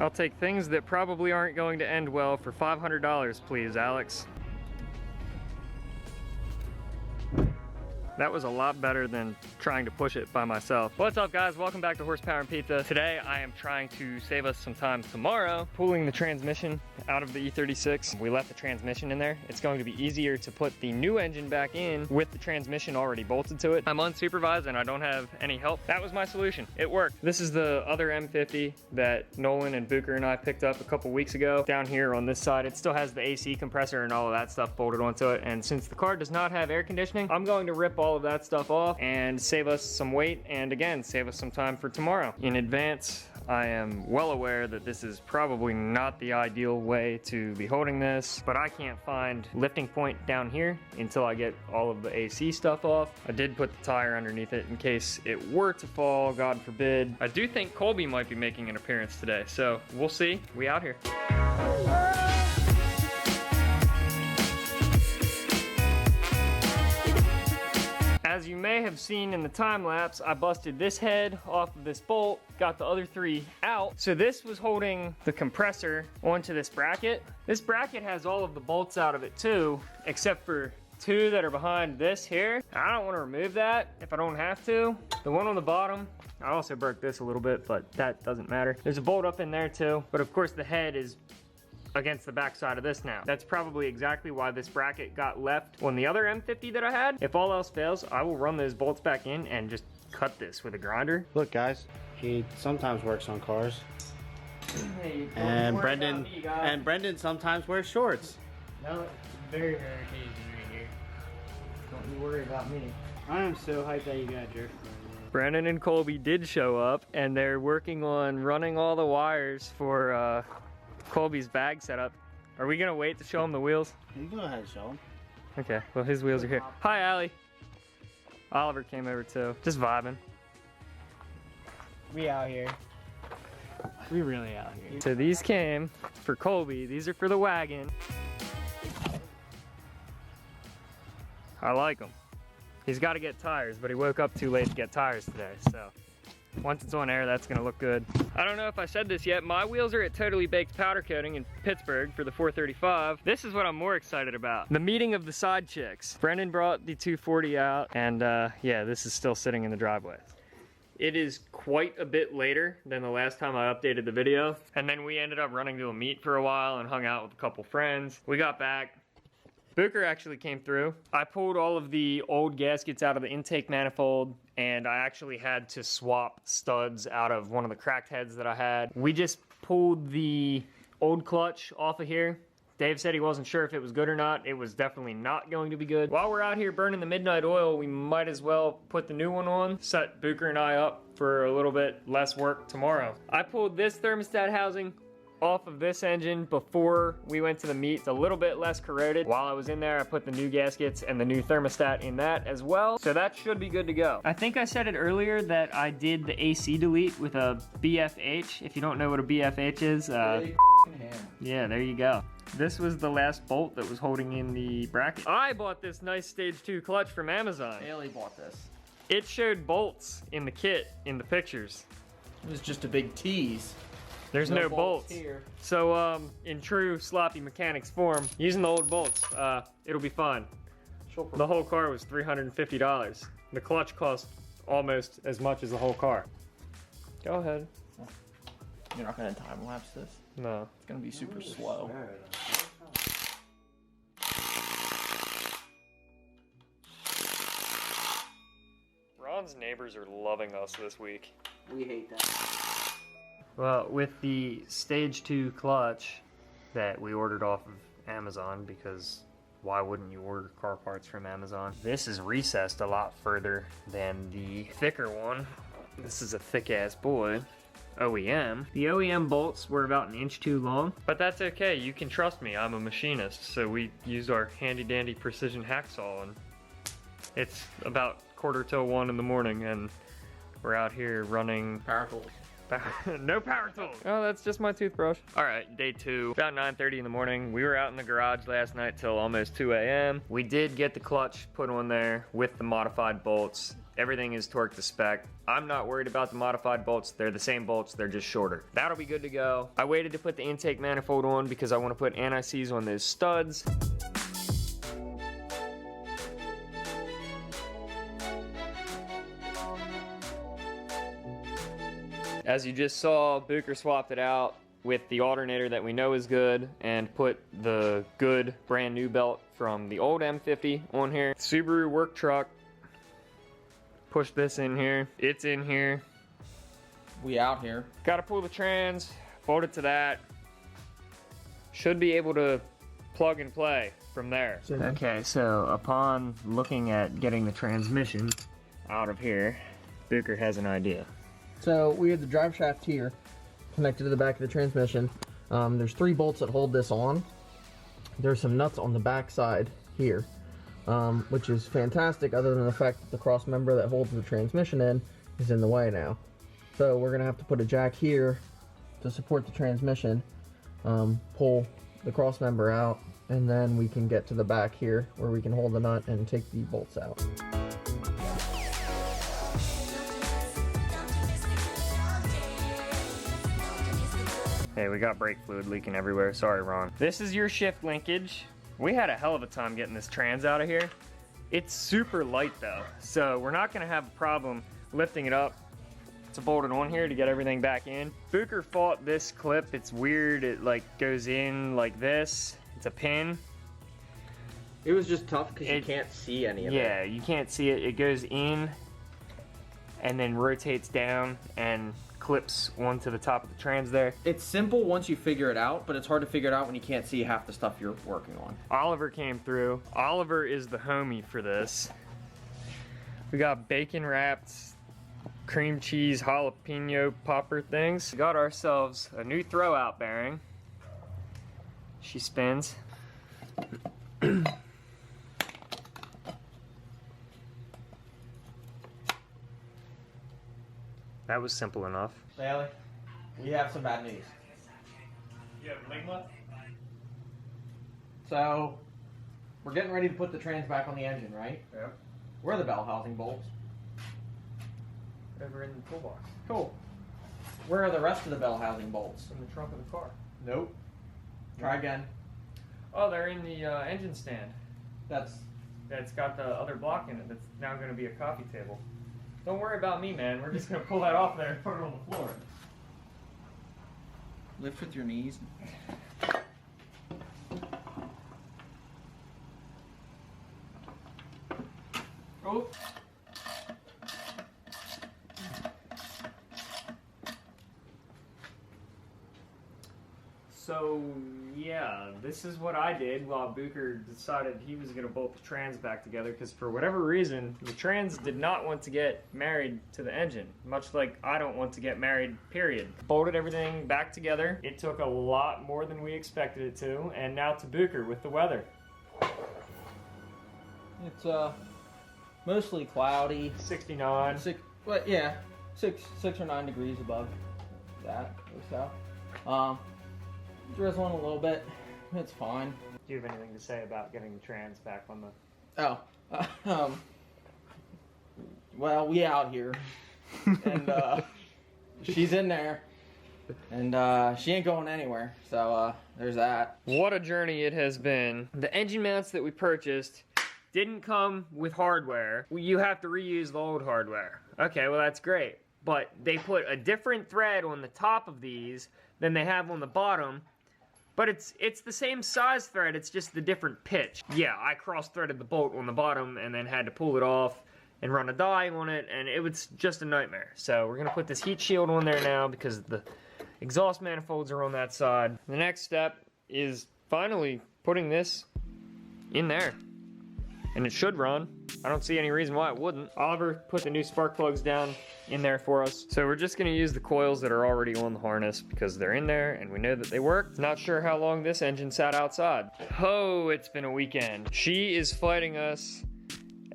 I'll take things that probably aren't going to end well for $500, please, Alex. That was a lot better than trying to push it by myself. What's up, guys? Welcome back to Horsepower and Pizza. Today, I am trying to save us some time tomorrow, pulling the transmission out of the E36. We left the transmission in there. It's going to be easier to put the new engine back in with the transmission already bolted to it. I'm unsupervised and I don't have any help. That was my solution. It worked. This is the other M50 that Nolan and Booker and I picked up a couple weeks ago. Down here on this side, it still has the AC compressor and all of that stuff bolted onto it. And since the car does not have air conditioning, I'm going to rip all of that stuff off and save us some weight, and again, save us some time for tomorrow. In advance, I am well aware that this is probably not the ideal way to be holding this, but I can't find lifting point down here until I get all of the AC stuff off. I did put the tire underneath it in case it were to fall, God forbid. I do think Colby might be making an appearance today, so we'll see. We out here. As you may have seen in the time lapse, I busted this head off of this bolt, got the other three out. So this was holding the compressor onto this bracket. This bracket has all of the bolts out of it too, except for two that are behind this here. I don't want to remove that if I don't have to. The one on the bottom, I also broke this a little bit, but that doesn't matter. There's a bolt up in there too, but of course the head is against the back side of this now. That's probably exactly why this bracket got left on the other M50 that I had. If all else fails, I will run those bolts back in and just cut this with a grinder. Look, guys, he sometimes works on cars. Hey, and Brendan sometimes wears shorts. No, it's very rare occasion right here. Don't you worry about me. I am so hyped that you got a drift. Brandon and Colby did show up, and they're working on running all the wires for Colby's bag setup. Are we gonna wait to show him the wheels? You go ahead and show him. Okay, well his wheels are here. Hi, Allie. Oliver came over too, just vibing. We out here. We really out here. So these came for Colby. These are for the wagon. I like them. He's got to get tires, but he woke up too late to get tires today, so once it's on air, that's gonna look good. I don't know if I said this yet, my wheels are at Totally Baked powder coating in Pittsburgh for the 435. This is what I'm more excited about. The meeting of the side chicks. Brendan brought the 240 out, and yeah, this is still sitting in the driveway. It is quite a bit later than the last time I updated the video. And then we ended up running to a meet for a while and hung out with a couple friends. We got back. Booker actually came through. I pulled all of the old gaskets out of the intake manifold, and I actually had to swap studs out of one of the cracked heads that I had. We just pulled the old clutch off of here. Dave said he wasn't sure if it was good or not. It was definitely not going to be good. While we're out here burning the midnight oil, we might as well put the new one on, set Booker and I up for a little bit less work tomorrow. I pulled this thermostat housing off of this engine before we went to the meet. It's a little bit less corroded. While I was in there, I put the new gaskets and the new thermostat in that as well. So that should be good to go. I think I said it earlier that I did the AC delete with a BFH. If you don't know what a BFH is, yeah, there you go. This was the last bolt that was holding in the bracket. I bought this nice stage 2 clutch from Amazon. Bailey bought this. It showed bolts in the kit in the pictures. It was just a big tease. There's no bolts here. So in true sloppy mechanics form, using the old bolts, it'll be fine. The whole car was $350. The clutch cost almost as much as the whole car. Go ahead. You're not gonna time lapse this? No. It's gonna be super slow. Ron's neighbors are loving us this week. We hate that. Well, with the stage 2 clutch that we ordered off of Amazon, because why wouldn't you order car parts from Amazon? This is recessed a lot further than the thicker one. This is a thick ass boy. OEM. The OEM bolts were about 1 inch too long, but that's okay. You can trust me. I'm a machinist, so we used our handy dandy precision hacksaw, and it's about 1:45 in the morning, and we're out here running Power tools. No power tools. Oh, that's just my toothbrush. All right, day 2, about 9:30 in the morning. We were out in the garage last night till almost 2 a.m. We did get the clutch put on there with the modified bolts. Everything is torqued to spec. I'm not worried about the modified bolts. They're the same bolts, they're just shorter. That'll be good to go. I waited to put the intake manifold on because I want to put anti-seize on those studs. As you just saw, Bucher swapped it out with the alternator that we know is good and put the good brand new belt from the old M50 on here. Subaru work truck. Push this in here. It's in here. We out here. Gotta pull the trans, bolt it to that. Should be able to plug and play from there. Okay, so upon looking at getting the transmission out of here, Bucher has an idea. So we have the drive shaft here, connected to the back of the transmission. There's 3 bolts that hold this on. There's some nuts on the back side here, which is fantastic, other than the fact that the cross member that holds the transmission in is in the way now. So we're gonna have to put a jack here to support the transmission, pull the cross member out, and then we can get to the back here where we can hold the nut and take the bolts out. Hey, we got brake fluid leaking everywhere. Sorry, Ron. This is your shift linkage. We had a hell of a time getting this trans out of here. It's super light though, so we're not gonna have a problem lifting it up to bolt it on here to get everything back in. Bucher fought this clip. It's weird. It like goes in like this. It's a pin. It was just tough because you can't see any of it. Yeah, you can't see it. It goes in and then rotates down and clips onto the top of the trans there. It's simple once you figure it out, but it's hard to figure it out when you can't see half the stuff you're working on. Oliver came through. Oliver is the homie for this. We got bacon wrapped, cream cheese, jalapeno popper things. We got ourselves a new throwout bearing. She spins. That was simple enough. Bailey, we have some bad news. You have ligma? So, we're getting ready to put the trans back on the engine, right? Yeah. Where are the bell housing bolts? Over in the toolbox. Cool. Where are the rest of the bell housing bolts? In the trunk of the car. Nope. Try again. Oh, they're in the engine stand. That's Got the other block in it that's now going to be a coffee table. Don't worry about me, man. We're just going to pull that off there and put it on the floor. Lift with your knees. Oh. So, yeah, this is what I did while Bucher decided he was going to bolt the trans back together because for whatever reason, the trans did not want to get married to the engine, much like I don't want to get married, period. Bolted everything back together. It took a lot more than we expected it to, and now to Bucher with the weather. it's mostly cloudy. 69. Six or 9 degrees above that or so. Drizzling a little bit. It's fine. Do you have anything to say about getting the trans back on the... Oh. Well, we out here. And she's in there. And she ain't going anywhere. So there's that. What a journey it has been. The engine mounts that we purchased didn't come with hardware. You have to reuse the old hardware. Okay, well that's great. But they put a different thread on the top of these than they have on the bottom. But it's the same size thread, it's just the different pitch. Yeah, I cross-threaded the bolt on the bottom and then had to pull it off and run a die on it, and it was just a nightmare. So we're gonna put this heat shield on there now because the exhaust manifolds are on that side. The next step is finally putting this in there. And it should run. I don't see any reason why it wouldn't. Oliver put the new spark plugs down in there for us. So we're just gonna use the coils that are already on the harness because they're in there and we know that they work. Not sure how long this engine sat outside. Oh, it's been a weekend. She is fighting us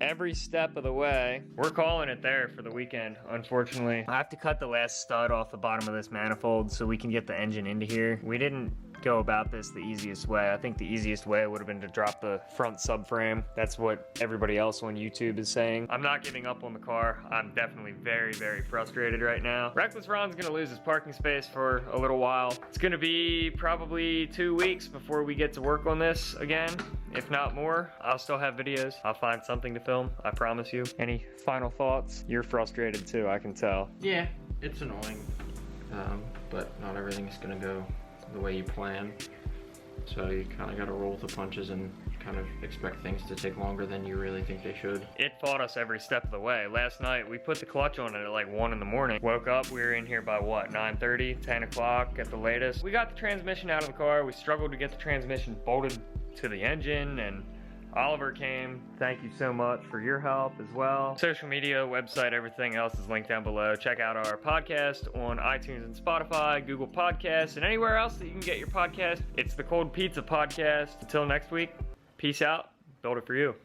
every step of the way. We're calling it there for the weekend, unfortunately. I have to cut the last stud off the bottom of this manifold so we can get the engine into here. We didn't go about this the easiest way. I think the easiest way would have been to drop the front subframe. That's what everybody else on YouTube is saying. I'm not giving up on the car. I'm definitely very, very frustrated right now. Reckless Ron's gonna lose his parking space for a little while. It's gonna be probably 2 weeks before we get to work on this again, if not more. I'll still have videos. I'll find something to film, I promise you. Any final thoughts? You're frustrated too, I can tell. Yeah, it's annoying, but not everything's gonna go the way you plan. So you kind of got to roll with the punches and kind of expect things to take longer than you really think they should. It fought us every step of the way. Last night, we put the clutch on it at like 1 in the morning. Woke up, we were in here by what, 9:30, 10 o'clock at the latest. We got the transmission out of the car. We struggled to get the transmission bolted to the engine, and Oliver came. Thank you so much for your help as well. Social media, website, everything else is linked down below. Check out our podcast on iTunes and Spotify, Google Podcasts, and anywhere else that you can get your podcast. It's the Cold Pizza Podcast. Until next week, peace out. Build it for you.